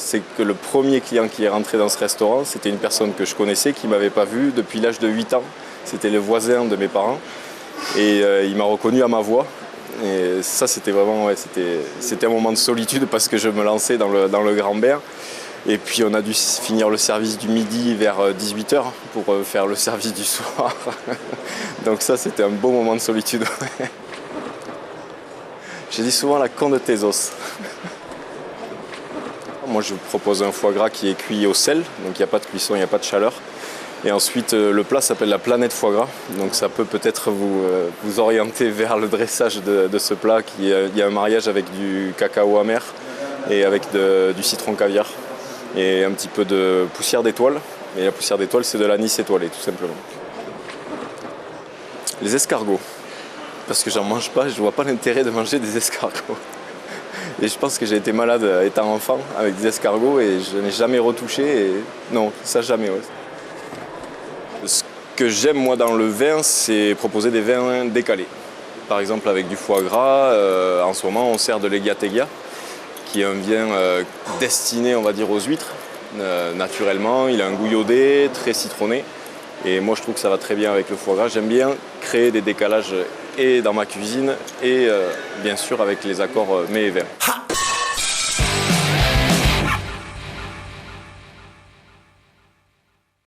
c'est que le premier client qui est rentré dans ce restaurant, c'était une personne que je connaissais, qui ne m'avait pas vu depuis l'âge de 8 ans. C'était le voisin de mes parents. Et il m'a reconnu à ma voix. Et ça, c'était vraiment c'était un moment de solitude parce que je me lançais dans le grand bain. Et puis on a dû finir le service du midi vers 18 h pour faire le service du soir. Donc ça, c'était un beau moment de solitude. J'ai dit souvent la con de tes os. Moi, je propose un foie gras qui est cuit au sel, donc il n'y a pas de cuisson, il n'y a pas de chaleur. Et ensuite, le plat s'appelle la planète foie gras, donc ça peut peut-être vous orienter vers le dressage de ce plat. Il y a un mariage avec du cacao amer et avec du citron caviar et un petit peu de poussière d'étoile. Et la poussière d'étoile, c'est de l'anis étoilé, tout simplement. Les escargots, parce que j'en mange pas, je vois pas l'intérêt de manger des escargots. Et je pense que j'ai été malade étant enfant avec des escargots et je n'ai jamais retouché. Et non, ça jamais. Ouais. Ce que j'aime moi dans le vin, c'est proposer des vins décalés. Par exemple avec du foie gras, en ce moment on sert de l'Egategia, qui est un vin destiné on va dire aux huîtres. Naturellement, il a un goût iodé, très citronné. Et moi je trouve que ça va très bien avec le foie gras. J'aime bien créer des décalages et dans ma cuisine et bien sûr avec les accords mets et vins.